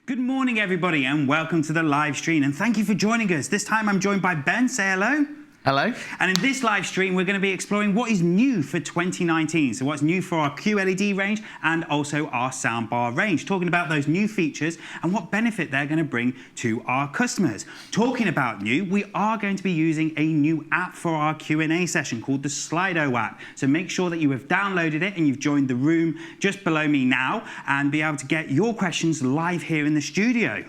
Good morning, everybody, and welcome to the live stream. And thank you for joining us. This time I'm joined by Ben. Say hello. Hello. And in this live stream, we're going to be exploring what is new for 2019. So what's new for our QLED range and also our soundbar range. Talking about those new features and what benefit they're going to bring to our customers. Talking about new, we are going to be using a new app for our Q&A session called the Slido app. So make sure that you have downloaded it and you've joined the room just below me now and be able to get your questions live here in the studio.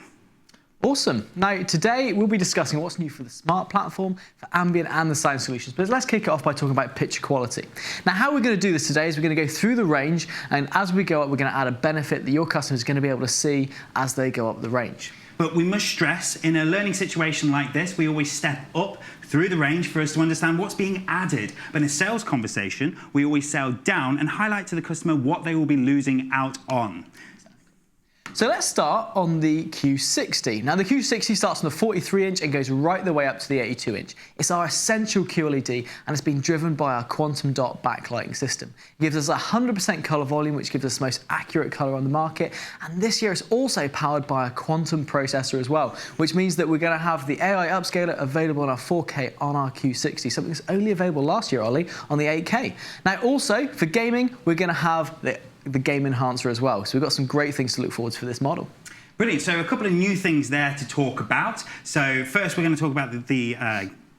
Awesome. Now, today we'll be discussing what's new for the Smart platform, for ambient and the sound solutions. But let's kick it off by talking about picture quality. Now, how we're going to do this today is we're going to go through the range, and as we go up, we're going to add a benefit that your customer is going to be able to see as they go up the range. But we must stress, in a learning situation like this, we always step up through the range for us to understand what's being added. But in a sales conversation, we always sell down and highlight to the customer what they will be losing out on. So let's start on the Q60. Now the Q60 starts on the 43-inch and goes right the way up to the 82-inch. It's our essential QLED and it's been driven by our quantum dot backlighting system. It gives us 100% color volume, which gives us the most accurate color on the market. And this year it's also powered by a quantum processor as well, which means that we're going to have the AI upscaler available in our 4K on our Q60, something that's only available last year, Ollie, on the 8K. Now also for gaming, we're going to have the game enhancer as well. So we've got some great things to look forward to for this model. Brilliant. So a couple of new things there to talk about. So first we're going to talk about the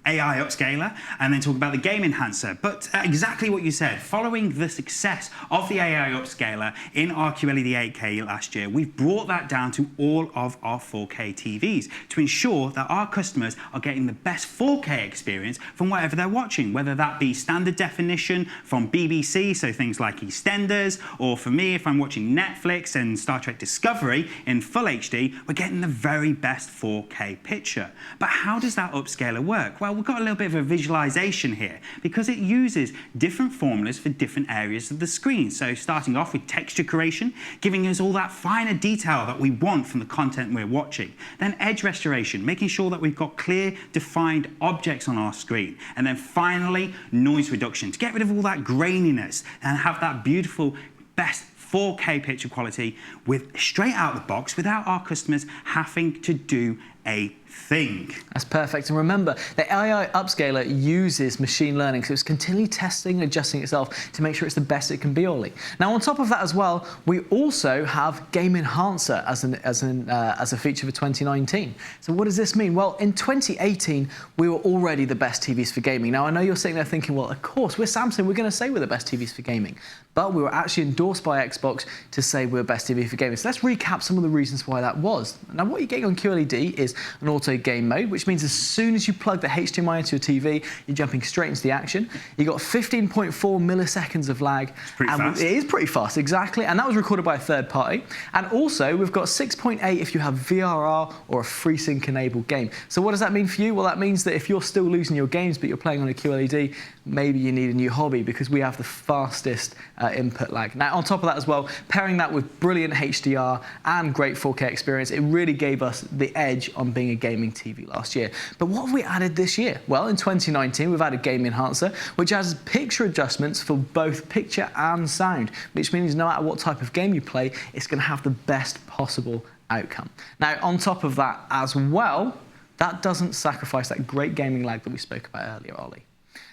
AI upscaler and then talk about the game enhancer. But exactly what you said, following the success of the AI upscaler in our QLED 8K last year, we've brought that down to all of our 4K TVs to ensure that our customers are getting the best 4K experience from whatever they're watching, whether that be standard definition from BBC, so things like EastEnders, or for me, if I'm watching Netflix and Star Trek Discovery in full HD, we're getting the very best 4K picture. But how does that upscaler work? Well, we've got a little bit of a visualization here because it uses different formulas for different areas of the screen. So starting off with texture creation, giving us all that finer detail that we want from the content we're watching. Then edge restoration, making sure that we've got clear, defined objects on our screen. And then finally, noise reduction to get rid of all that graininess and have that beautiful, best 4K picture quality with straight out the box without our customers having to do a thing. That's perfect. And remember, the AI upscaler uses machine learning, so it's continually testing and adjusting itself to make sure it's the best it can be, Ollie. Now, on top of that as well, we also have Game Enhancer as a feature for 2019. So what does this mean? Well, in 2018, we were already the best TVs for gaming. Now, I know you're sitting there thinking, well, of course, we're Samsung, we're going to say we're the best TVs for gaming. But we were actually endorsed by Xbox to say we're best TV for gaming. So let's recap some of the reasons why that was. Now, what you're getting on QLED is an auto game mode, which means as soon as you plug the HDMI into your TV, you're jumping straight into the action. You got 15.4 milliseconds of lag. It's pretty fast. It is pretty fast, exactly. And that was recorded by a third party. And also, we've got 6.8 if you have VRR or a FreeSync enabled game. So what does that mean for you? Well, that means that if you're still losing your games, but you're playing on a QLED, maybe you need a new hobby because we have the fastest input lag. Now, on top of that as well, pairing that with brilliant HDR and great 4K experience, it really gave us the edge on being a gaming TV last year. But what have we added this year? Well, in 2019, we've added Game Enhancer, which has picture adjustments for both picture and sound, which means no matter what type of game you play, it's going to have the best possible outcome. Now, on top of that as well, that doesn't sacrifice that great gaming lag that we spoke about earlier, Ollie.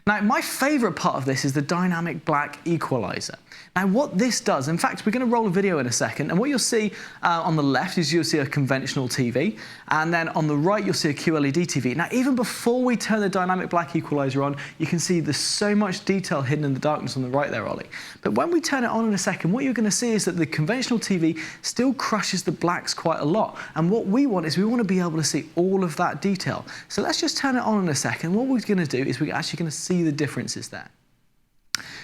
Now, my favourite part of this is the dynamic black equalizer. Now, what this does, in fact, we're going to roll a video in a second, and what you'll see on the left is you'll see a conventional TV, and then on the right you'll see a QLED TV. Now, even before we turn the dynamic black equalizer on, you can see there's so much detail hidden in the darkness on the right there, Ollie. But when we turn it on in a second, what you're going to see is that the conventional TV still crushes the blacks quite a lot, and what we want is we want to be able to see all of that detail. So let's just turn it on in a second. What we're going to do is we're actually going to see the differences there.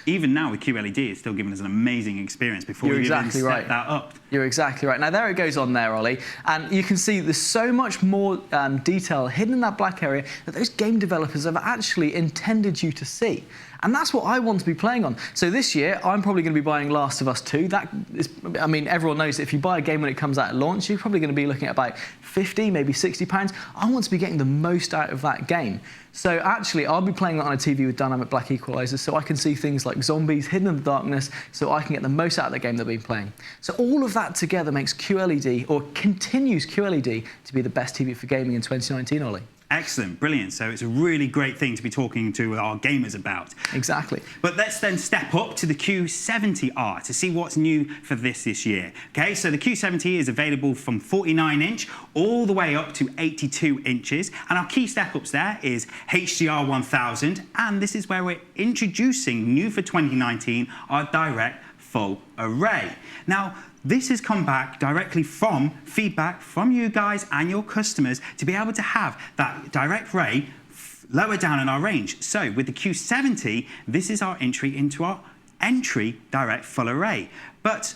Even now with QLED, it's still giving us an amazing experience before we even set that up. You're exactly right. Now, there it goes on there, Ollie. And you can see there's so much more detail hidden in that black area that those game developers have actually intended you to see. And that's what I want to be playing on. So this year, I'm probably going to be buying Last of Us 2. That is, I mean, everyone knows that if you buy a game when it comes out at launch, you're probably going to be looking at about 50, maybe 60 pounds. I want to be getting the most out of that game. So actually, I'll be playing that on a TV with dynamic black equalizers, so I can see things like zombies hidden in the darkness, so I can get the most out of the game that I've been playing. So all of that together makes QLED, or continues QLED, to be the best TV for gaming in 2019, Ollie. Excellent, brilliant. So it's a really great thing to be talking to our gamers about. Exactly. But let's then step up to the Q70R to see what's new for this year. Okay, so the Q70 is available from 49-inch all the way up to 82 inches. And our key step-ups there is HDR 1000. And this is where we're introducing, new for 2019, our direct full array. Now, this has come back directly from feedback from you guys and your customers to be able to have that direct array lower down in our range. So with the Q70, this is our entry into our direct full array. But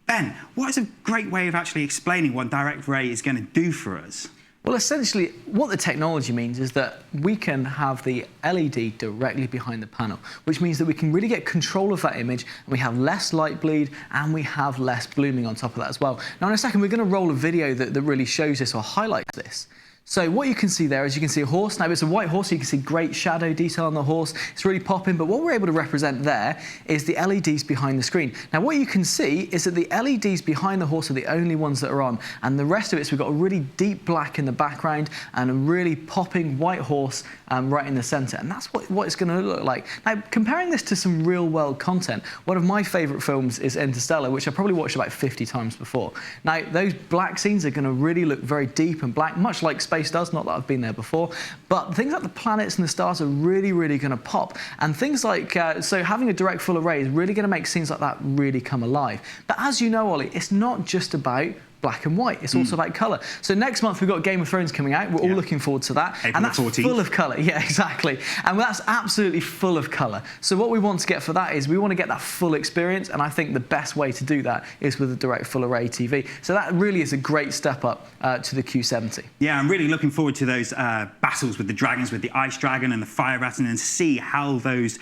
Ben, what is a great way of actually explaining what direct array is going to do for us? Well, essentially, what the technology means is that we can have the LED directly behind the panel, which means that we can really get control of that image, and we have less light bleed, and we have less blooming on top of that as well. Now, in a second, we're going to roll a video that really shows this or highlights this. So what you can see there is you can see a horse. Now, it's a white horse, so you can see great shadow detail on the horse. It's really popping, but what we're able to represent there is the LEDs behind the screen. Now, what you can see is that the LEDs behind the horse are the only ones that are on, and the rest of it, so we've got a really deep black in the background and a really popping white horse right in the center, and that's what it's going to look like. Now, comparing this to some real-world content, one of my favorite films is Interstellar, which I probably watched about 50 times before. Now, those black scenes are going to really look very deep and black, much like space does, not that I've been there before, but things like the planets and the stars are really, really going to pop. And things like, so having a direct full array is really going to make scenes like that really come alive. But as you know, Ollie, it's not just about black and white, it's also about colour. So next month we've got Game of Thrones coming out, we're all looking forward to that. April and that's 14th. Full of colour, yeah, exactly. And that's absolutely full of colour. So what we want to get for that is we want to get that full experience, and I think the best way to do that is with a direct full array TV. So that really is a great step up to the Q70. Yeah, I'm really looking forward to those battles with the dragons, with the ice dragon and the fire rat, and see how those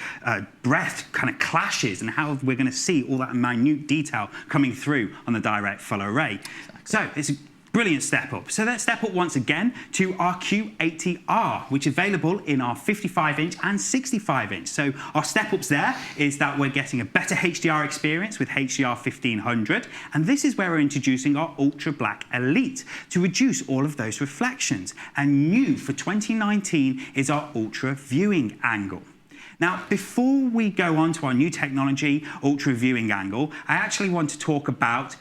breath kind of clashes and how we're going to see all that minute detail coming through on the direct full array. Exactly. So it's a brilliant step up. So let's step up once again to our Q80R, which is available in our 55-inch and 65-inch. So our step ups there is that we're getting a better HDR experience with HDR 1500, and this is where we're introducing our Ultra Black Elite to reduce all of those reflections. And new for 2019 is our Ultra Viewing Angle. Now, before we go on to our new technology, Ultra Viewing Angle, I actually want to talk about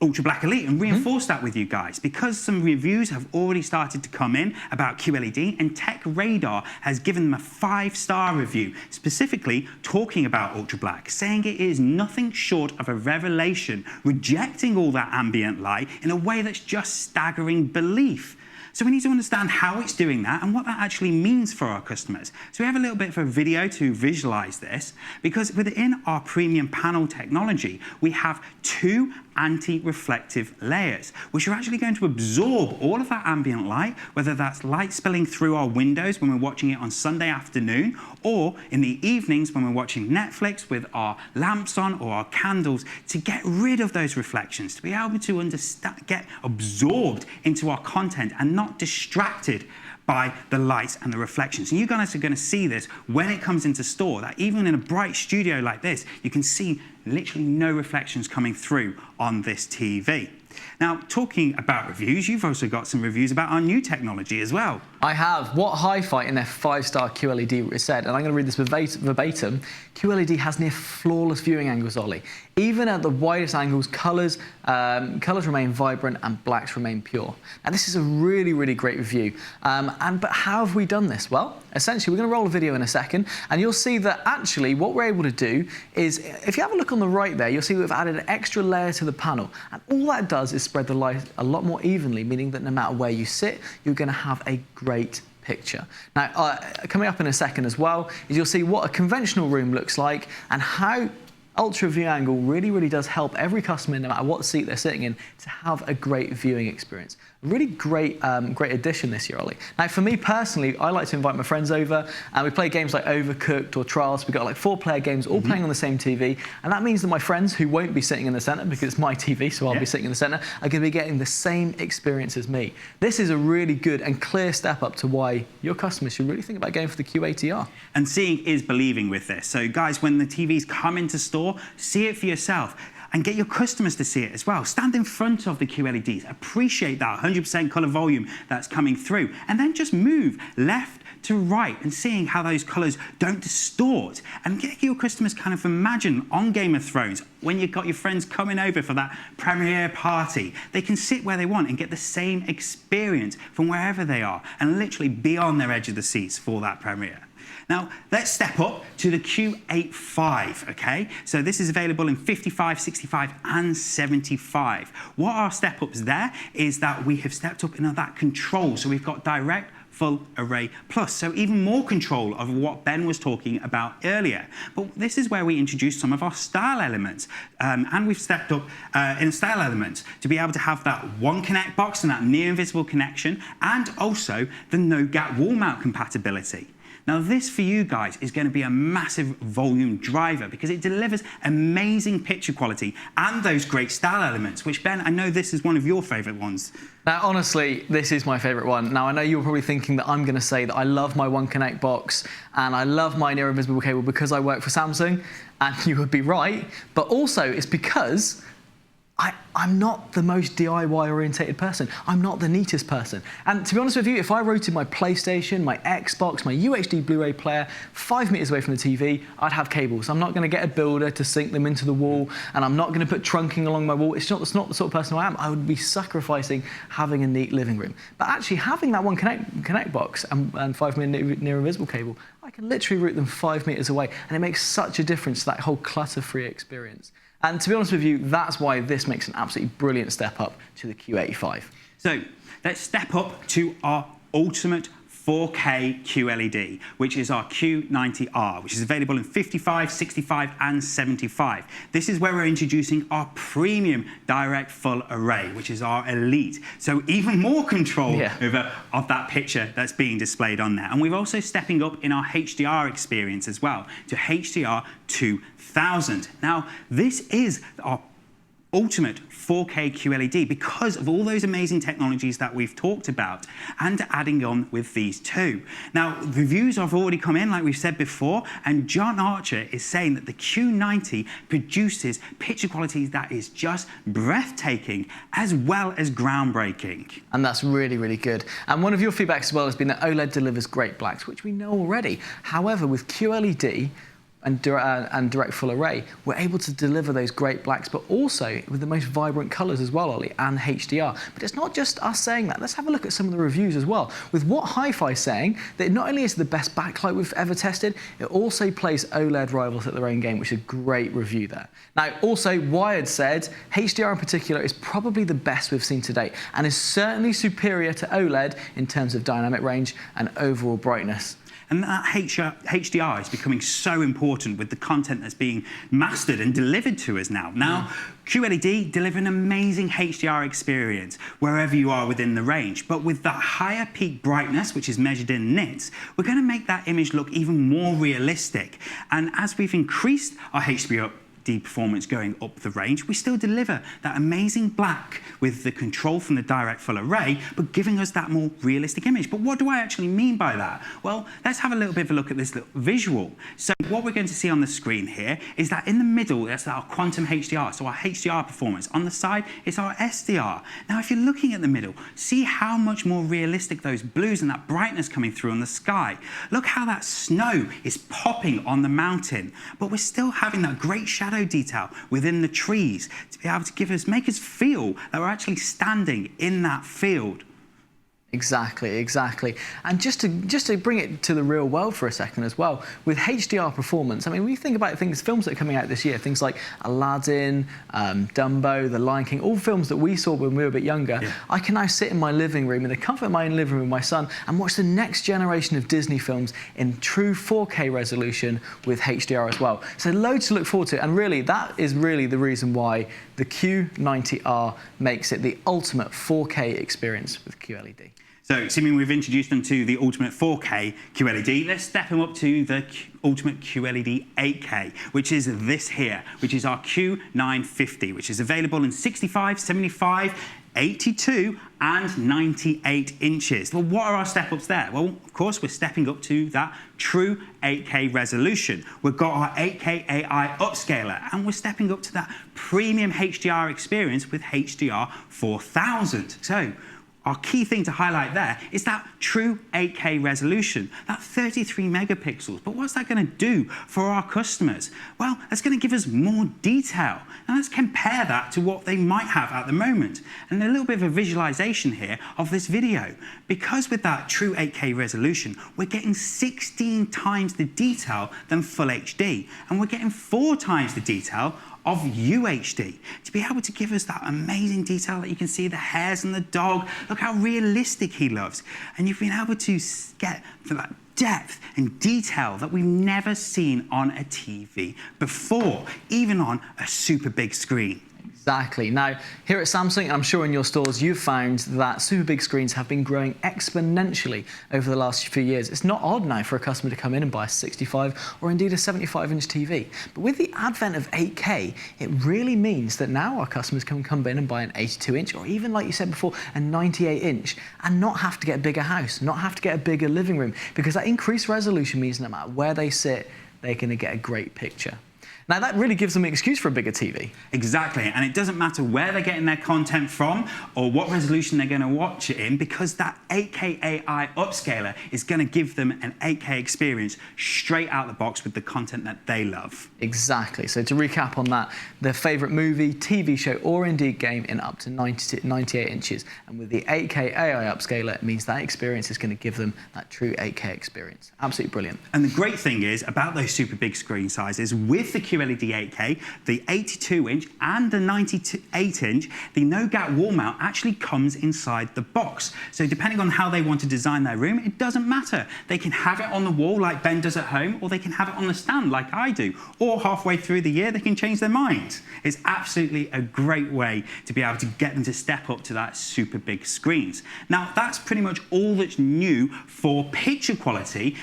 Ultra Black Elite and reinforce that with you guys, because some reviews have already started to come in about QLED, and Tech Radar has given them a 5-star review, specifically talking about Ultra Black, saying it is nothing short of a revelation, rejecting all that ambient light in a way that's just staggering belief. So we need to understand how it's doing that and what that actually means for our customers. So we have a little bit of a video to visualize this, because within our premium panel technology, we have 2 anti-reflective layers, which are actually going to absorb all of that ambient light, whether that's light spilling through our windows when we're watching it on Sunday afternoon, or in the evenings when we're watching Netflix with our lamps on or our candles, to get rid of those reflections, to be able to get absorbed into our content and not distracted by the lights and the reflections. And you guys are going to see this when it comes into store, that even in a bright studio like this, you can see literally no reflections coming through on this TV. Now, talking about reviews, you've also got some reviews about our new technology as well. I have. What Hi-Fi in their 5-star QLED said, and I'm going to read this verbatim, QLED has near flawless viewing angles, Ollie. Even at the widest angles, colours remain vibrant and blacks remain pure. And this is a really, really great review. But how have we done this? Well, essentially, we're going to roll a video in a second, and you'll see that actually what we're able to do is, if you have a look on the right there, you'll see we've added an extra layer to the panel. And all that does is spread the light a lot more evenly, meaning that no matter where you sit, you're going to have a great picture. Now, coming up in a second as well, is you'll see what a conventional room looks like and how Ultra View Angle really, really does help every customer, no matter what seat they're sitting in, to have a great viewing experience. Really great, great addition this year, Ollie. Now, for me personally, I like to invite my friends over, and we play games like Overcooked or Trials. We've got like 4-player games, all playing on the same TV, and that means that my friends, who won't be sitting in the centre because it's my TV, so I'll be sitting in the centre, are going to be getting the same experience as me. This is a really good and clear step up to why your customers should really think about going for the Q80R. And seeing is believing with this. So guys, when the TVs come into store, see it for yourself. And get your customers to see it as well. Stand in front of the QLEDs, appreciate that 100% color volume that's coming through, and then just move left to right and seeing how those colors don't distort. And get your customers kind of imagine on Game of Thrones, when you've got your friends coming over for that premiere party, they can sit where they want and get the same experience from wherever they are and literally be on their edge of the seats for that premiere. Now, let's step up to the Q85, okay? So this is available in 55, 65, and 75. What our step ups there is that we have stepped up in that control. So we've got direct full array plus, so even more control of what Ben was talking about earlier. But this is where we introduce some of our style elements, and we've stepped up in style elements to be able to have that one connect box and that near invisible connection, and also the no gap wall mount compatibility. Now this for you guys is going to be a massive volume driver because it delivers amazing picture quality and those great style elements, which Ben, I know this is one of your favourite ones. Now, honestly, this is my favourite one. Now, I know you're probably thinking that I'm going to say that I love my One Connect box and I love my near invisible cable because I work for Samsung, and you would be right, but also it's because I'm not the most DIY orientated person. I'm not the neatest person. And to be honest with you, if I routed my PlayStation, my Xbox, my UHD Blu-ray player 5 meters away from the TV, I'd have cables. I'm not going to get a builder to sink them into the wall, and I'm not going to put trunking along my wall. It's not the sort of person I am. I would be sacrificing having a neat living room. But actually having that One Connect box and 5 meter near invisible cable, I can literally route them 5 meters away, and it makes such a difference to that whole clutter-free experience. And to be honest with you, that's why this makes an absolutely brilliant step up to the Q85. So let's step up to our ultimate 4K QLED, which is our Q90R, which is available in 55, 65, and 75. This is where we're introducing our premium direct full array, which is our elite. So even more control of that picture that's being displayed on there. And we're also stepping up in our HDR experience as well to HDR 2000. Now, this is our ultimate 4K QLED because of all those amazing technologies that we've talked about and adding on with these two. Now, reviews have already come in, like we've said before, and John Archer is saying that the Q90 produces picture quality that is just breathtaking as well as groundbreaking. And that's really, really good. And one of your feedbacks as well has been that OLED delivers great blacks, which we know already. However, with QLED, and direct full array, we're able to deliver those great blacks, but also with the most vibrant colours as well, Ollie, and HDR. But it's not just us saying that. Let's have a look at some of the reviews as well. With What Hi-Fi saying that it not only is the best backlight we've ever tested, it also plays OLED rivals at their own game, which is a great review there. Now, also, Wired said HDR in particular is probably the best we've seen to date and is certainly superior to OLED in terms of dynamic range and overall brightness. And that HDR is becoming so important with the content that's being mastered and delivered to us now. Now, QLED deliver an amazing HDR experience wherever you are within the range. But with that higher peak brightness, which is measured in nits, we're going to make that image look even more realistic. And as we've increased our HDR performance going up the range, we still deliver that amazing black with the control from the direct full array, but giving us that more realistic image. But what do I actually mean by that? Well, let's have a little bit of a look at this little visual. So what we're going to see on the screen here is that in the middle, that's our quantum HDR, so our HDR performance. On the side, it's our SDR. Now, if you're looking at the middle, see how much more realistic those blues and that brightness coming through on the sky. Look how that snow is popping on the mountain, but we're still having that great shadow detail within the trees to be able to make us feel that we're actually standing in that field. Exactly. And just to bring it to the real world for a second as well, with HDR performance, I mean, when you think about films that are coming out this year, things like Aladdin, Dumbo, The Lion King, all films that we saw when we were a bit younger, I can now sit in my living room, in the comfort of my own living room with my son, and watch the next generation of Disney films in true 4K resolution with HDR as well. So loads to look forward to, and really, that is really the reason why the Q90R makes it the ultimate 4K experience with QLED. So, assuming we've introduced them to the Ultimate 4K QLED, let's step them up to the Ultimate QLED 8K, which is this here, which is our Q950, which is available in 65, 75, 82 and 98 inches. Well, what are our step-ups there? Well, of course, we're stepping up to that true 8K resolution. We've got our 8K AI upscaler, and we're stepping up to that premium HDR experience with HDR 4000. So, our key thing to highlight there is that true 8K resolution, that 33 megapixels. But what's that going to do for our customers? Well, that's going to give us more detail. Now let's compare that to what they might have at the moment. And a little bit of a visualization here of this video. Because with that true 8K resolution, we're getting 16 times the detail than Full HD. And we're getting 4 times the detail of UHD, to be able to give us that amazing detail that you can see the hairs on the dog. Look how realistic he looks. And you've been able to get that depth and detail that we've never seen on a TV before, even on a super big screen. Exactly. Now, here at Samsung, and I'm sure in your stores, you've found that super big screens have been growing exponentially over the last few years. It's not odd now for a customer to come in and buy a 65 or indeed a 75-inch TV. But with the advent of 8K, it really means that now our customers can come in and buy an 82-inch or even, like you said before, a 98-inch and not have to get a bigger house, not have to get a bigger living room, because that increased resolution means no matter where they sit, they're going to get a great picture. Now, that really gives them an excuse for a bigger TV. Exactly, and it doesn't matter where they're getting their content from or what resolution they're going to watch it in, because that 8K AI upscaler is going to give them an 8K experience straight out the box with the content that they love. Exactly. So to recap on that, their favourite movie, TV show, or indeed game in up to 98 inches. And with the 8K AI upscaler, it means that experience is going to give them that true 8K experience. Absolutely brilliant. And the great thing is about those super big screen sizes, with the QLED 8K, the 82-inch and the 98-inch, the no-gap wall mount actually comes inside the box. So depending on how they want to design their room, it doesn't matter. They can have it on the wall like Ben does at home, or they can have it on the stand like I do, or halfway through the year they can change their mind. It's absolutely a great way to be able to get them to step up to that super big screens. Now, that's pretty much all that's new for picture quality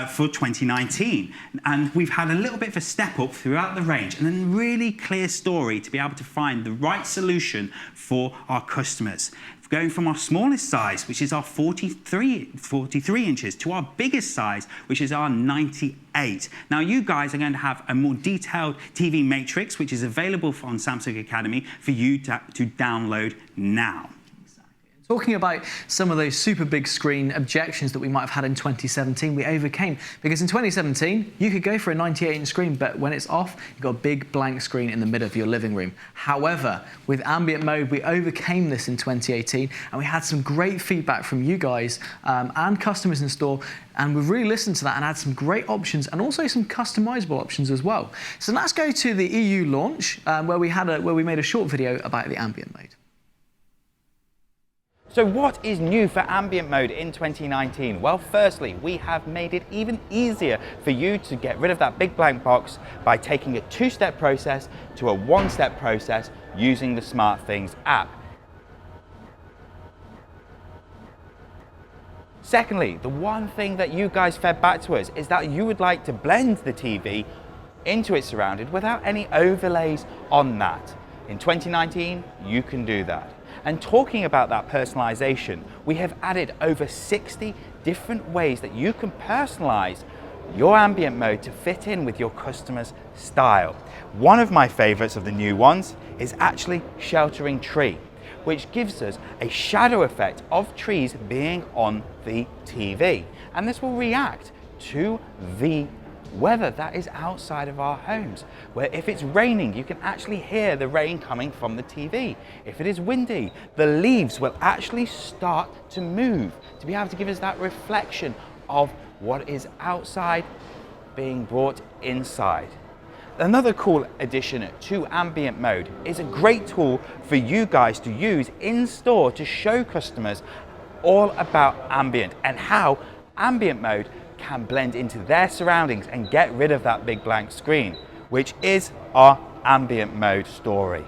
for 2019. And we've had a little bit of a step up throughout the range, and a really clear story to be able to find the right solution for our customers. Going from our smallest size, which is our 43 inches, to our biggest size, which is our 98. Now, you guys are going to have a more detailed TV matrix, which is available on Samsung Academy for you to download now. Talking about some of those super big screen objections that we might have had in 2017, we overcame. Because in 2017, you could go for a 98-inch screen, but when it's off, you've got a big blank screen in the middle of your living room. However, with ambient mode, we overcame this in 2018, and we had some great feedback from you guys and customers in store, and we've really listened to that and had some great options and also some customizable options as well. So let's go to the EU launch, where we made a short video about the ambient mode. So what is new for ambient mode in 2019? Well, firstly, we have made it even easier for you to get rid of that big blank box by taking a two-step process to a one-step process using the SmartThings app. Secondly, the one thing that you guys fed back to us is that you would like to blend the TV into its surrounding without any overlays on that. In 2019, you can do that. And talking about that personalization, we have added over 60 different ways that you can personalize your ambient mode to fit in with your customer's style. One of my favorites of the new ones is actually sheltering tree, which gives us a shadow effect of trees being on the TV. And this will react to the weather that is outside of our homes, where if it's raining, you can actually hear the rain coming from the TV. If it is windy, the leaves will actually start to move to be able to give us that reflection of what is outside being brought inside. Another cool addition to ambient mode is a great tool for you guys to use in store to show customers all about ambient and how ambient mode can blend into their surroundings and get rid of that big blank screen, which is our ambient mode story.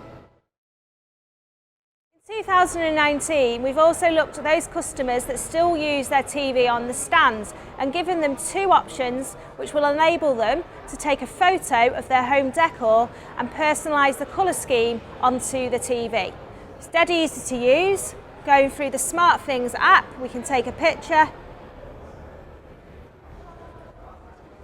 In 2019, we've also looked at those customers that still use their TV on the stands and given them two options which will enable them to take a photo of their home decor and personalise the colour scheme onto the TV. It's dead easy to use. Going through the SmartThings app, we can take a picture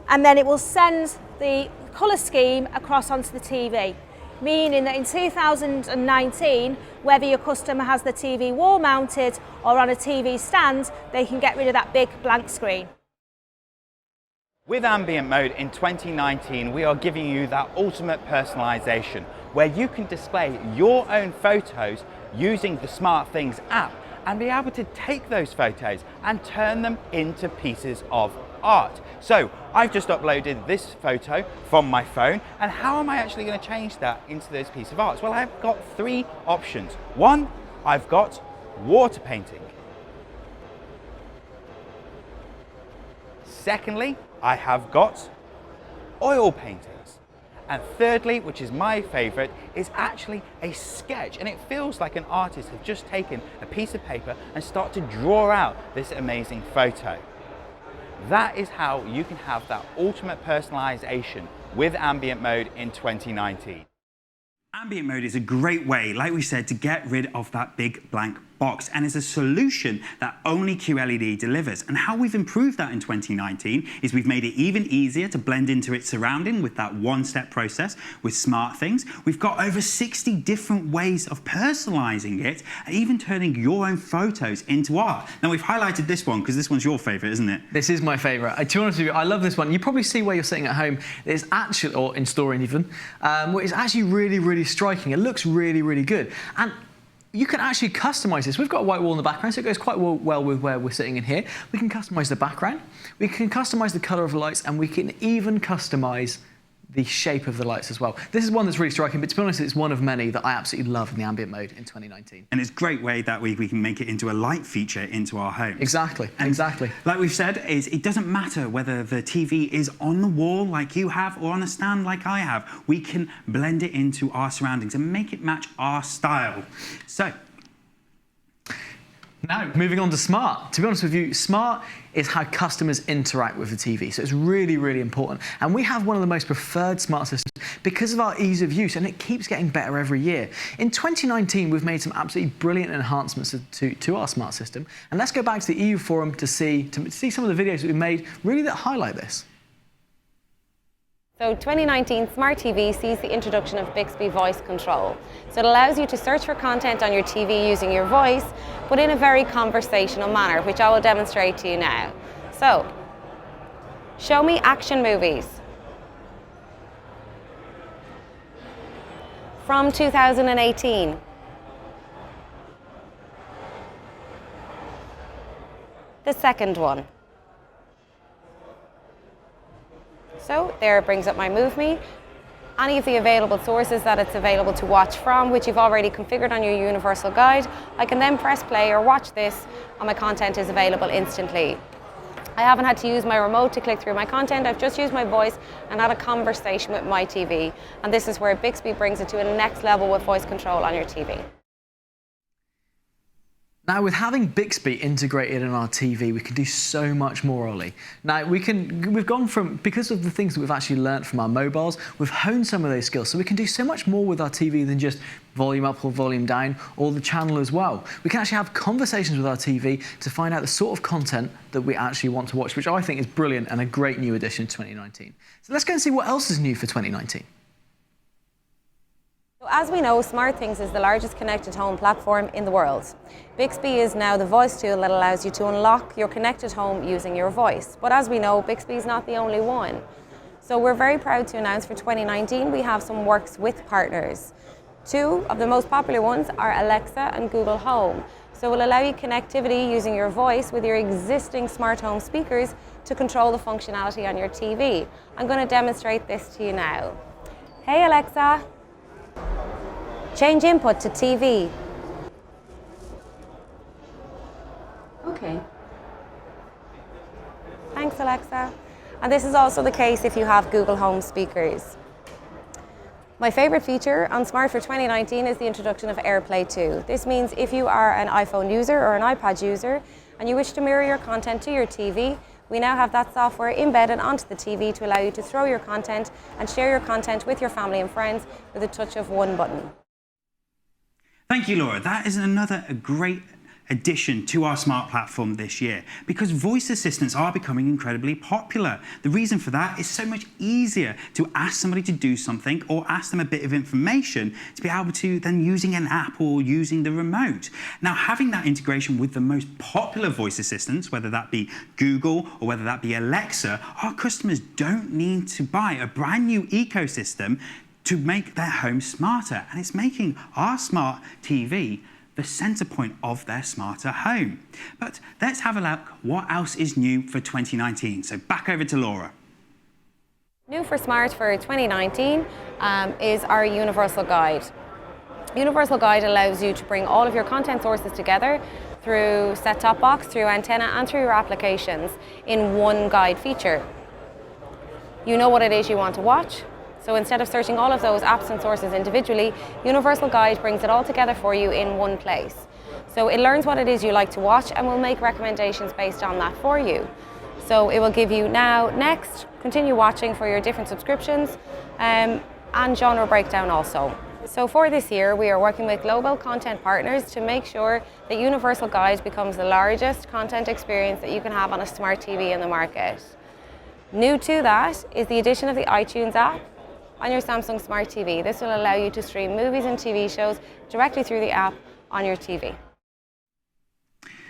and then it will send the colour scheme across onto the TV. Meaning that in 2019, whether your customer has the TV wall mounted or on a TV stand, they can get rid of that big blank screen. With ambient mode in 2019, we are giving you that ultimate personalization where you can display your own photos using the SmartThings app and be able to take those photos and turn them into pieces of art. So I've just uploaded this photo from my phone, and how am I actually going to change that into those pieces of art? Well, I've got three options. One, I've got water painting. Secondly, I have got oil paintings. And thirdly, which is my favorite, is actually a sketch. And it feels like an artist has just taken a piece of paper and start to draw out this amazing photo. That is how you can have that ultimate personalization with ambient mode in 2019. Ambient mode is a great way, like we said, to get rid of that big blank box, and it's a solution that only QLED delivers. And how we've improved that in 2019 is we've made it even easier to blend into its surrounding with that one-step process with SmartThings. We've got over 60 different ways of personalizing it and even turning your own photos into art. Now, we've highlighted this one because this one's your favorite, isn't it? This is my favourite. To be honest with you, I love this one. You probably see where you're sitting at home. It's actually, or in store even, where it's actually really, really striking. It looks really, really good. And you can actually customize this. We've got a white wall in the background, so it goes quite well with where we're sitting in here. We can customize the background, we can customize the color of the lights, and we can even customize the shape of the lights as well. This is one that's really striking, but to be honest, it's one of many that I absolutely love in the ambient mode in 2019. And it's a great way that we can make it into a light feature into our homes. Exactly, and exactly. Like we've said, it doesn't matter whether the TV is on the wall like you have or on a stand like I have. We can blend it into our surroundings and make it match our style. So, now, moving on to Smart. To be honest with you, Smart is how customers interact with the TV. So it's really, really important. And we have one of the most preferred smart systems because of our ease of use, and it keeps getting better every year. In 2019, we've made some absolutely brilliant enhancements to our smart system. And let's go back to the EU forum to see some of the videos that we've made really that highlight this. So 2019 Smart TV sees the introduction of Bixby Voice Control. So it allows you to search for content on your TV using your voice, but in a very conversational manner, which I will demonstrate to you now. So, show me action movies from 2018. The second one. So there it brings up my MoveMe, any of the available sources that it's available to watch from, which you've already configured on your universal guide. I can then press play or watch this, and my content is available instantly. I haven't had to use my remote to click through my content. I've just used my voice and had a conversation with my TV. And this is where Bixby brings it to a next level with voice control on your TV. Now, with having Bixby integrated in our TV, we can do so much more, Ollie. Now, we've gone from, because of the things that we've actually learnt from our mobiles, we've honed some of those skills, so we can do so much more with our TV than just volume up or volume down, or the channel as well. We can actually have conversations with our TV to find out the sort of content that we actually want to watch, which I think is brilliant and a great new addition to 2019. So let's go and see what else is new for 2019. As we know, SmartThings is the largest connected home platform in the world. Bixby is now the voice tool that allows you to unlock your connected home using your voice. But as we know, Bixby is not the only one. So we're very proud to announce for 2019 we have some works with partners. Two of the most popular ones are Alexa and Google Home. So it will allow you connectivity using your voice with your existing smart home speakers to control the functionality on your TV. I'm going to demonstrate this to you now. Hey Alexa, change input to TV. Okay. Thanks Alexa. And this is also the case if you have Google Home speakers. My favorite feature on Smart for 2019 is the introduction of AirPlay 2. This means if you are an iPhone user or an iPad user and you wish to mirror your content to your TV, we now have that software embedded onto the TV to allow you to throw your content and share your content with your family and friends with a touch of one button. Thank you, Laura. That is another great addition to our smart platform this year, because voice assistants are becoming incredibly popular. The reason for that is so much easier to ask somebody to do something or ask them a bit of information to be able to then using an app or using the remote. Now, having that integration with the most popular voice assistants, whether that be Google or whether that be Alexa, our customers don't need to buy a brand new ecosystem to make their home smarter, and it's making our smart TV the center point of their smarter home. But let's have a look what else is new for 2019. So back over to Laura. New for Smart for 2019 is our Universal Guide. Universal Guide allows you to bring all of your content sources together through set-top box, through antenna and through your applications in one guide feature. You know what it is you want to watch. So instead of searching all of those apps and sources individually, Universal Guide brings it all together for you in one place. So it learns what it is you like to watch and will make recommendations based on that for you. So it will give you now, next, continue watching for your different subscriptions, and genre breakdown also. So for this year, we are working with global content partners to make sure that Universal Guide becomes the largest content experience that you can have on a smart TV in the market. New to that is the addition of the iTunes app on your Samsung Smart TV. This will allow you to stream movies and TV shows directly through the app on your TV.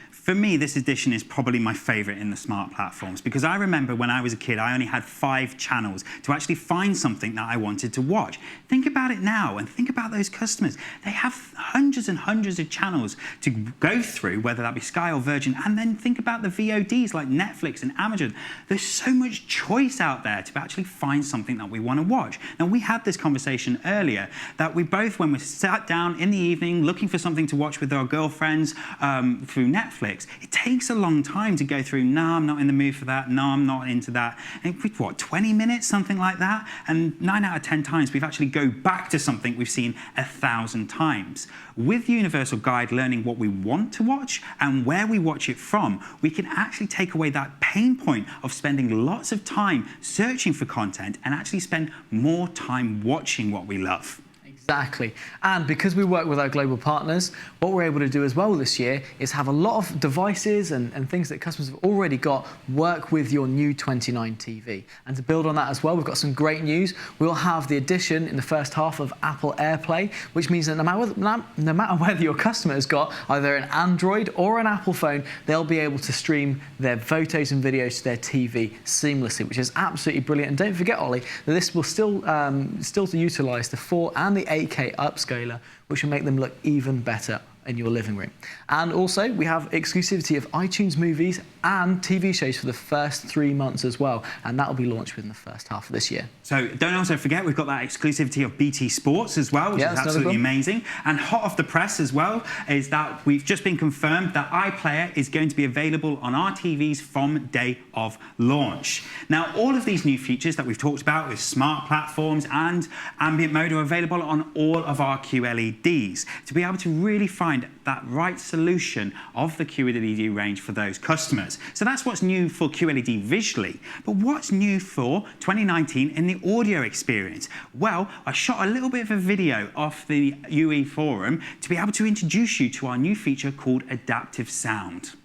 For me, this edition is probably my favorite in the smart platforms, because I remember when I was a kid, I only had 5 channels to actually find something that I wanted to watch. Think about it now and think about those customers. They have hundreds and hundreds of channels to go through, whether that be Sky or Virgin, and then think about the VODs like Netflix and Amazon. There's so much choice out there to actually find something that we want to watch. Now, we had this conversation earlier that we both, when we sat down in the evening looking for something to watch with our girlfriends through Netflix, it takes a long time to go through, no, I'm not in the mood for that, no, I'm not into that. And what, 20 minutes, something like that? And 9 out of 10 times, we've actually go back to something we've seen 1,000 times. With Universal Guide learning what we want to watch and where we watch it from, we can actually take away that pain point of spending lots of time searching for content and actually spend more time watching what we love. Exactly. And because we work with our global partners, what we're able to do as well this year is have a lot of devices and things that customers have already got work with your new 29 TV. And to build on that as well, we've got some great news. We'll have the addition in the first half of Apple AirPlay, which means that no matter whether your customer has got either an Android or an Apple phone, they'll be able to stream their photos and videos to their TV seamlessly, which is absolutely brilliant. And don't forget, Ollie, that this will still to utilise the 4 and the 8K upscaler, which will make them look even better in your living room. And also, we have exclusivity of iTunes movies and TV shows for the first 3 months as well, and that will be launched within the first half of this year. So don't also forget, we've got that exclusivity of BT Sports as well, which is absolutely amazing. And hot off the press as well is that we've just been confirmed that iPlayer is going to be available on our TVs from day of launch. Now, all of these new features that we've talked about with smart platforms and ambient mode are available on all of our QLEDs to be able to really find that right solution of the QLED range for those customers. So that's what's new for QLED visually. But what's new for 2019 in the audio experience? Well, I shot a little bit of a video off the UE forum to be able to introduce you to our new feature called Adaptive Sound.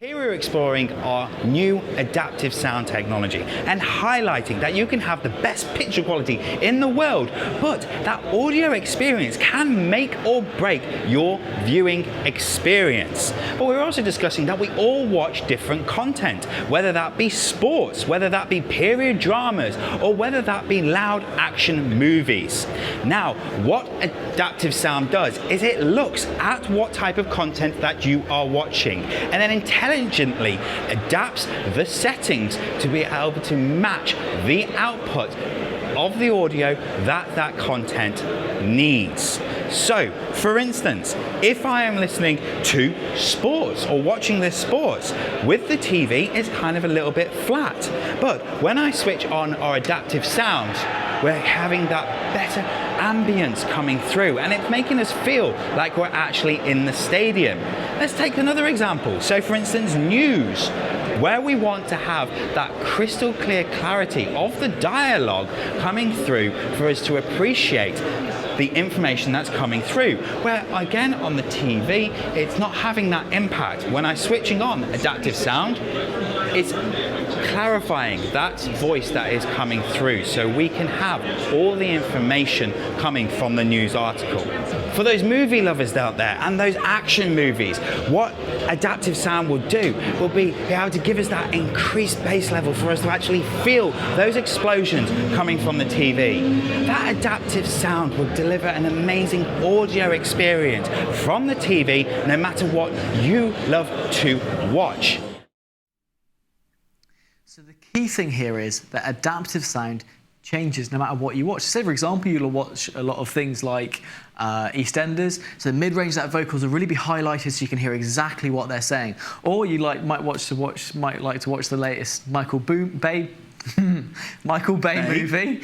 Here we're exploring our new adaptive sound technology and highlighting that you can have the best picture quality in the world, but that audio experience can make or break your viewing experience. But we're also discussing that we all watch different content, whether that be sports, whether that be period dramas, or whether that be loud action movies. Now, what adaptive sound does is it looks at what type of content that you are watching and then intelligently adapts the settings to be able to match the output of the audio that content needs. So, for instance, if I am listening to sports or watching this sports, with the TV, it's kind of a little bit flat. But when I switch on our adaptive sound, we're having that better ambience coming through, and it's making us feel like we're actually in the stadium. Let's take another example. So for instance, news, where we want to have that crystal clear clarity of the dialogue coming through for us to appreciate the information that's coming through. Where again on the TV, it's not having that impact. When I'm switching on adaptive sound, it's clarifying that voice that is coming through so we can have all the information coming from the news article. For those movie lovers out there and those action movies, what adaptive sound will do will be able to give us that increased bass level for us to actually feel those explosions coming from the TV. That adaptive sound will deliver an amazing audio experience from the TV no matter what you love to watch. So the key thing here is that adaptive sound changes no matter what you watch. Say, for example, you'll watch a lot of things like EastEnders, so mid-range that vocals will really be highlighted so you can hear exactly what they're saying. Or you might like to watch the latest Michael Bay movie.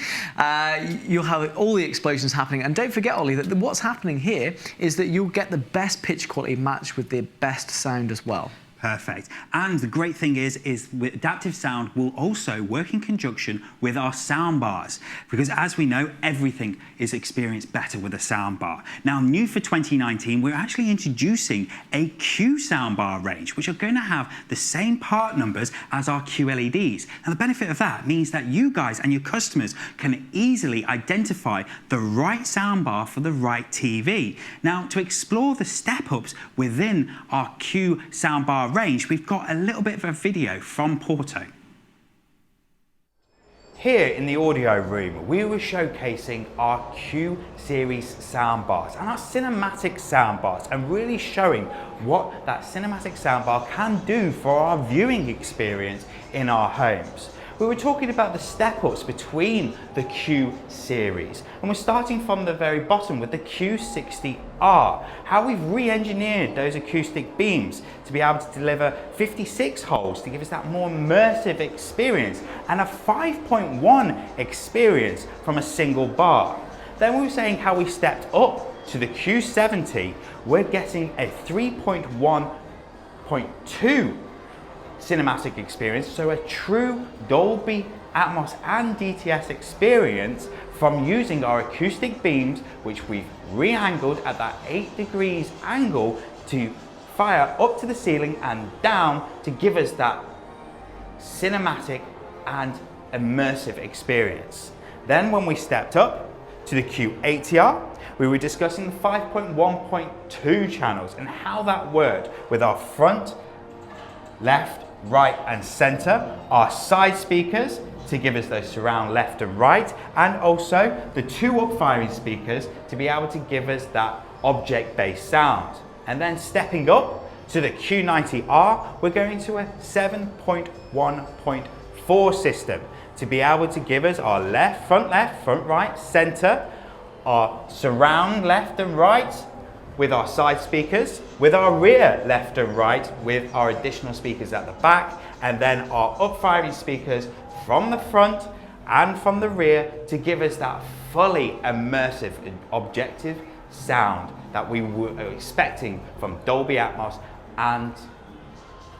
You'll have all the explosions happening, and don't forget, Ollie, that what's happening here is that you'll get the best pitch quality matched with the best sound as well. Perfect. And the great thing is with adaptive sound will also work in conjunction with our sound bars, because as we know, everything is experienced better with a sound bar. Now, new for 2019, we're actually introducing a Q soundbar range, which are going to have the same part numbers as our QLEDs. Now, the benefit of that means that you guys and your customers can easily identify the right soundbar for the right TV. Now, to explore the step-ups within our Q soundbar range, we've got a little bit of a video from Porto. Here in the audio room, we were showcasing our Q series soundbars and our cinematic soundbars, and really showing what that cinematic soundbar can do for our viewing experience in our homes. We were talking about the step-ups between the Q series, and we're starting from the very bottom with the Q60R, how we've re-engineered those acoustic beams to be able to deliver 56 holes to give us that more immersive experience, and a 5.1 experience from a single bar. Then we were saying how we stepped up to the Q70, we're getting a 3.1.2 cinematic experience, so a true Dolby Atmos and DTS experience from using our acoustic beams, which we've re-angled at that 8 degrees angle to fire up to the ceiling and down to give us that cinematic and immersive experience. Then when we stepped up to the Q80R, we were discussing the 5.1.2 channels and how that worked with our front, left, right and center, our side speakers to give us those surround left and right, and also the 2 up-firing speakers to be able to give us that object-based sound. And then stepping up to the Q90R, we're going to a 7.1.4 system to be able to give us our left, front right, center, our surround left and right with our side speakers, with our rear left and right with our additional speakers at the back, and then our up-firing speakers from the front and from the rear to give us that fully immersive objective sound that we were expecting from Dolby Atmos and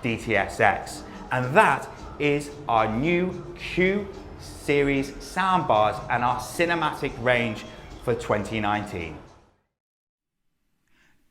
DTS:X. And that is our new Q series soundbars and our cinematic range for 2019.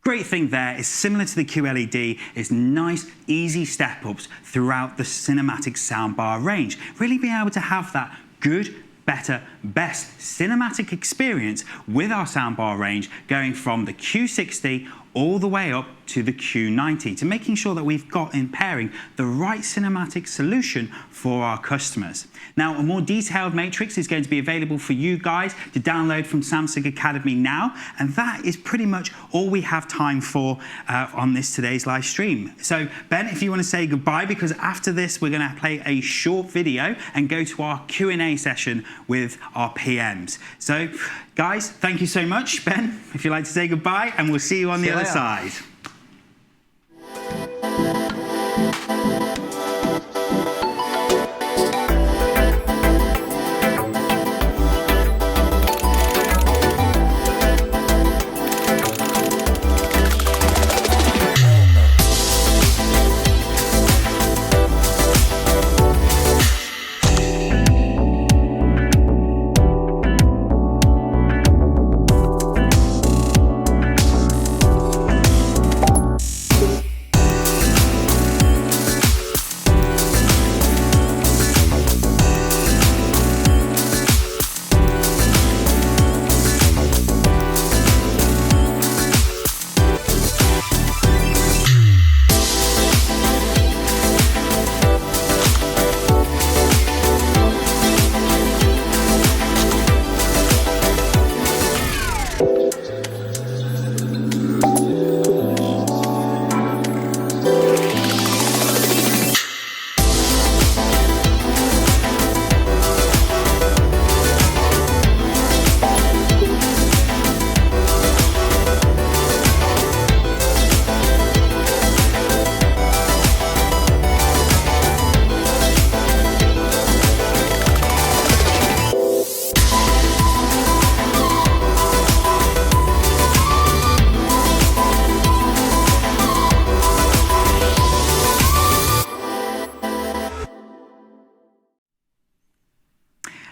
Great thing there is similar to the QLED, is nice, easy step-ups throughout the cinematic soundbar range. Really being able to have that good, better, best cinematic experience with our soundbar range, going from the Q60 all the way up to the Q90, to making sure that we've got in pairing the right cinematic solution for our customers. Now, a more detailed matrix is going to be available for you guys to download from Samsung Academy now, and that is pretty much all we have time for on today's live stream. So, Ben, if you want to say goodbye, because after this we're going to play a short video and go to our Q&A session with our PMs. So, guys, thank you so much. Ben, if you'd like to say goodbye, and we'll see you on the other side.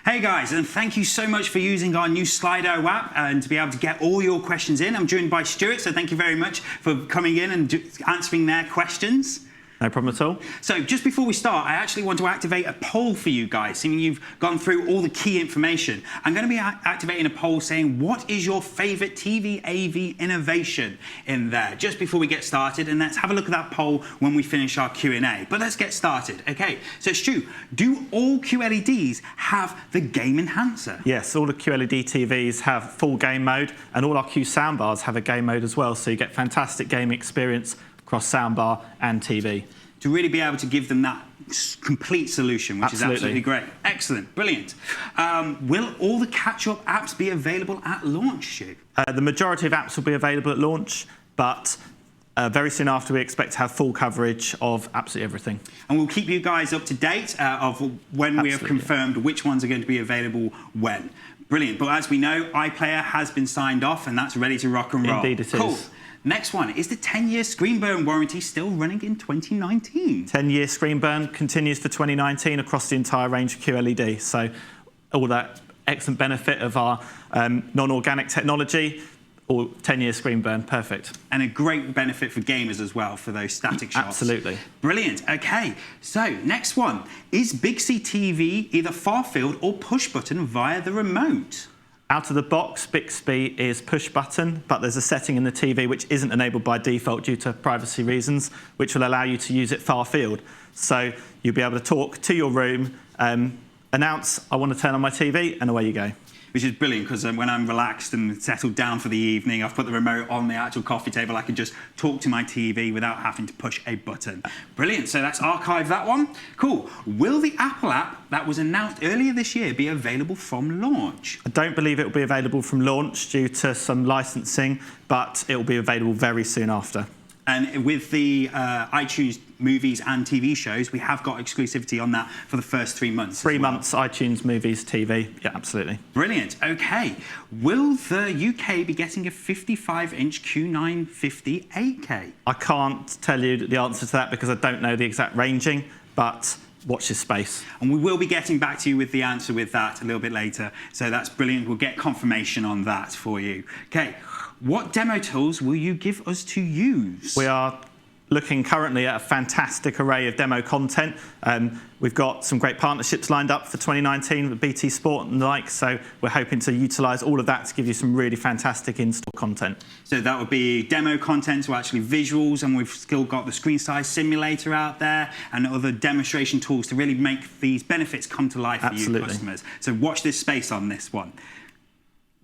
Hey guys, and thank you so much for using our new Slido app and to be able to get all your questions in. I'm joined by Stuart, so thank you very much for coming in and answering their questions. No problem at all. So just before we start, I actually want to activate a poll for you guys, seeing you've gone through all the key information. I'm going to be activating a poll saying, what is your favorite TV AV innovation in there, just before we get started, and let's have a look at that poll when we finish our Q&A. But let's get started. Okay, so Stu, do all QLEDs have the game enhancer? Yes, all the QLED TVs have full game mode, and all our Q soundbars have a game mode as well, so you get fantastic gaming experience across soundbar and TV. To really be able to give them that complete solution, which is absolutely great. Excellent, brilliant. Will all the catch-up apps be available at launch, Stu? The majority of apps will be available at launch, but very soon after we expect to have full coverage of absolutely everything. And we'll keep you guys up to date of when we have confirmed which ones are going to be available when. Brilliant, but as we know, iPlayer has been signed off and that's ready to rock and roll. Indeed it is. Cool. Next one, is the 10-year screen burn warranty still running in 2019? 10-year screen burn continues for 2019 across the entire range of QLED. So all that excellent benefit of our non-organic technology, or 10-year screen burn, perfect. And a great benefit for gamers as well, for those static shots. Absolutely. Brilliant, okay. So, next one, is Bixby TV either far field or push button via the remote? Out of the box, Bixby is push button, but there's a setting in the TV which isn't enabled by default due to privacy reasons, which will allow you to use it far field. So you'll be able to talk to your room, announce, I want to turn on my TV, and away you go. Which is brilliant, because when I'm relaxed and settled down for the evening, I've put the remote on the actual coffee table, I can just talk to my TV without having to push a button. Brilliant, so that's archived that one. Cool. Will the Apple app that was announced earlier this year be available from launch? I don't believe it will be available from launch due to some licensing, but it will be available very soon after. And with the iTunes movies and TV shows, we have got exclusivity on that for the first 3 months. 3 months, iTunes, movies, TV. Yeah, absolutely. Brilliant. OK. Will the UK be getting a 55-inch Q950 8K? I can't tell you the answer to that because I don't know the exact ranging, but watch this space. And we will be getting back to you with the answer with that a little bit later. So that's brilliant. We'll get confirmation on that for you. Okay, what demo tools will you give us to use? We are looking currently at a fantastic array of demo content. We've got some great partnerships lined up for 2019 with BT Sport and the like, so we're hoping to utilise all of that to give you some really fantastic in-store content. So that would be demo content, so actually visuals, and we've still got the screen size simulator out there and other demonstration tools to really make these benefits come to life for you customers. So watch this space on this one.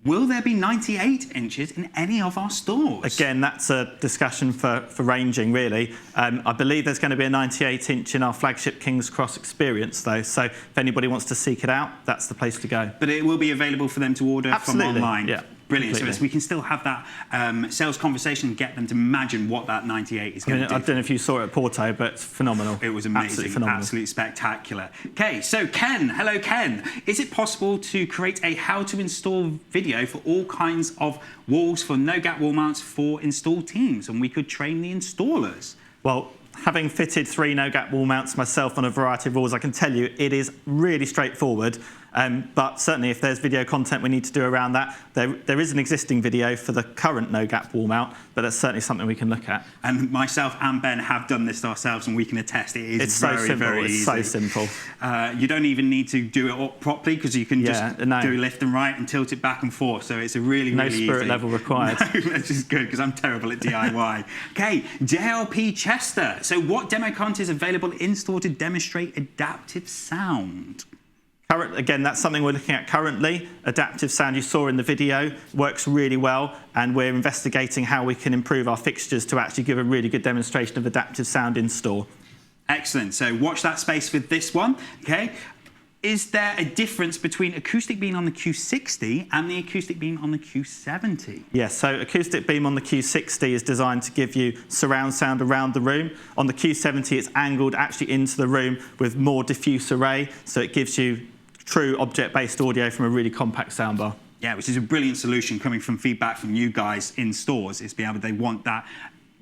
Will there be 98 inches in any of our stores? Again, that's a discussion for ranging, really. I believe there's going to be a 98-inch in our flagship King's Cross experience, though. So if anybody wants to seek it out, that's the place to go. But it will be available for them to order from online? Yeah. Brilliant. Completely. So we can still have that sales conversation and get them to imagine what that 98 is going to do. I don't know if you saw it at Porto, but it's phenomenal. It was amazing. Absolutely phenomenal. Absolutely spectacular. Okay, so Ken. Hello, Ken. Is it possible to create a how to install video for all kinds of walls for no-gap wall mounts for install teams? And we could train the installers. Well, having fitted 3 no-gap wall mounts myself on a variety of walls, I can tell you it is really straightforward. But certainly if there's video content we need to do around that, there is an existing video for the current no-gap wall mount, but that's certainly something we can look at. And myself and Ben have done this ourselves, and we can attest it is it's very, so simple. very easy. It's so simple. You don't even need to do it up properly because you can just do no. left and right and tilt it back and forth. So it's a really, No really spirit easy. level required. No, which is good because I'm terrible at DIY. Okay, JLP Chester. So what demo content is available in-store to demonstrate adaptive sound? Again, that's something we're looking at currently. Adaptive sound you saw in the video works really well, and we're investigating how we can improve our fixtures to actually give a really good demonstration of adaptive sound in store. Excellent. So watch that space with this one. Okay. Is there a difference between acoustic beam on the Q60 and the acoustic beam on the Q70? Yes, so acoustic beam on the Q60 is designed to give you surround sound around the room. On the Q70, it's angled actually into the room with more diffuse array, so it gives you true object-based audio from a really compact soundbar. Yeah, which is a brilliant solution coming from feedback from you guys in stores. Is they want that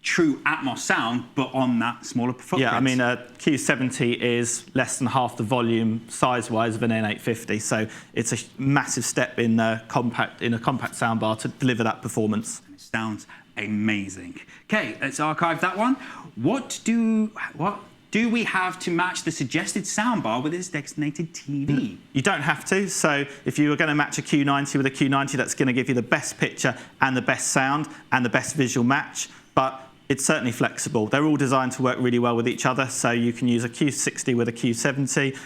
true Atmos sound, but on that smaller footprint. Yeah, I mean, a Q70 is less than half the volume size-wise of an N850, so it's a massive step in a compact soundbar to deliver that performance. It sounds amazing. Okay, let's archive that one. What do we have to match the suggested soundbar with its designated TV? You don't have to. So if you were going to match a Q90 with a Q90, that's going to give you the best picture and the best sound and the best visual match. But it's certainly flexible. They're all designed to work really well with each other. So you can use a Q60 with a Q70.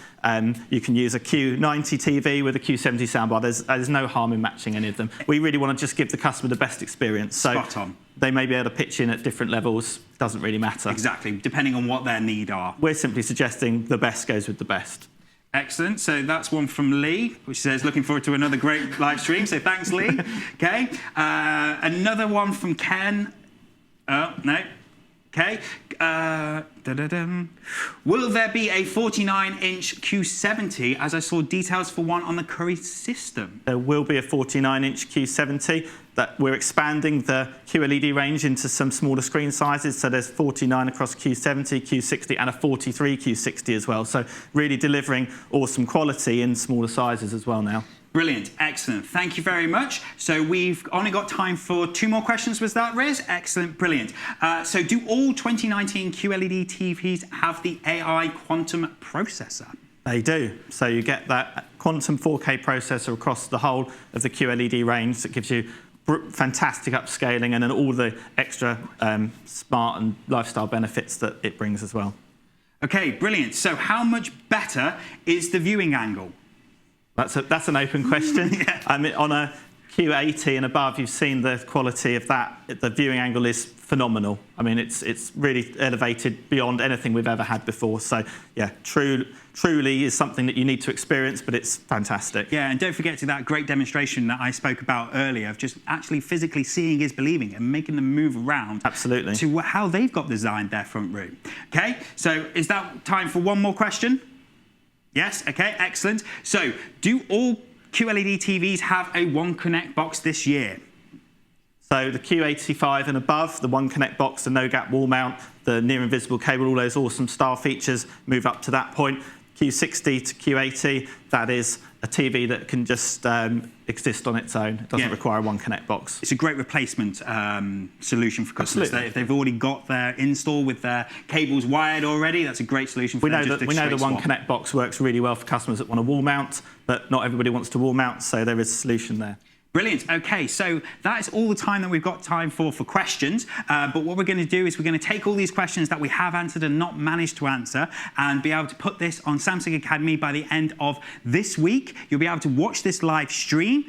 You can use a Q90 TV with a Q70 soundbar. There's no harm in matching any of them. We really want to just give the customer the best experience. So Spot on. They may be able to pitch in at different levels. Doesn't really matter. Exactly, depending on what their need are. We're simply suggesting the best goes with the best. Excellent. So that's one from Lee, which says, looking forward to another great live stream. So thanks, Lee. Okay. Another one from Ken. Oh, no. Okay. Will there be a 49-inch Q70, as I saw details for one on the Curry system? There will be a 49-inch Q70. That we're expanding the QLED range into some smaller screen sizes. So there's 49 across Q70, Q60, and a 43 Q60 as well. So really delivering awesome quality in smaller sizes as well now. Brilliant. Excellent. Thank you very much. So we've only got time for 2 more questions. Was that, Riz? Excellent. Brilliant. So do all 2019 QLED TVs have the AI quantum processor? They do. So you get that quantum 4K processor across the whole of the QLED range that gives you fantastic upscaling and then all the extra smart and lifestyle benefits that it brings as well. Okay, brilliant. So how much better is the viewing angle? That's an open question. Yeah. I mean, on a Q80 and above, you've seen the quality of that. The viewing angle is phenomenal. I mean, it's really elevated beyond anything we've ever had before. So, yeah, truly is something that you need to experience, but it's fantastic. Yeah, and don't forget to that great demonstration that I spoke about earlier of just actually physically seeing is believing and making them move around. Absolutely. To how they've got designed their front room. Okay, so is that time for one more question? Yes, okay, excellent. So, do all QLED TVs have a One Connect box this year? So the Q85 and above, the One Connect box, the no-gap wall mount, the near invisible cable, all those awesome style features move up to that point. Q60 to Q80, that is a TV that can just exist on its own. It doesn't require one Connect box. It's a great replacement solution for customers. If they've already got their install with their cables wired already, that's a great solution for them. We know the one Connect box works really well for customers that want a wall mount, but not everybody wants to wall mount, so there is a solution there. Brilliant. Okay, so that is all the time that we've got time for questions. But what we're going to do is we're going to take all these questions that we have answered and not managed to answer and be able to put this on Samsung Academy by the end of this week. You'll be able to watch this live stream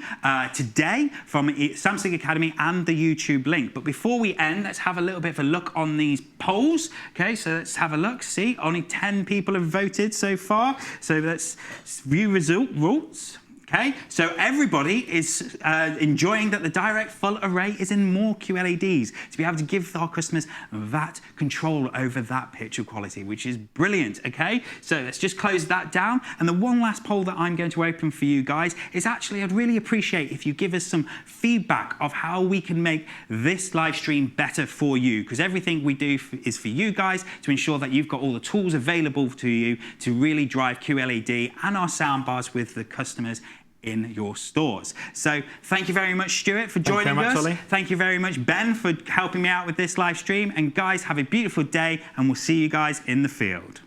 today from Samsung Academy and the YouTube link. But before we end, let's have a little bit of a look on these polls. Okay, so let's have a look. See, only 10 people have voted so far. So let's view results. Okay, so everybody is enjoying that the direct full array is in more QLEDs to be able to give our customers that control over that picture quality, which is brilliant. Okay, so let's just close that down. And the one last poll that I'm going to open for you guys is actually, I'd really appreciate if you give us some feedback of how we can make this live stream better for you, because everything we do is for you guys to ensure that you've got all the tools available to you to really drive QLED and our soundbars with the customers in your stores. So thank you very much, Stuart, for joining us. Ollie. Thank you very much, Ben, for helping me out with this live stream. And guys, have a beautiful day, and we'll see you guys in the field.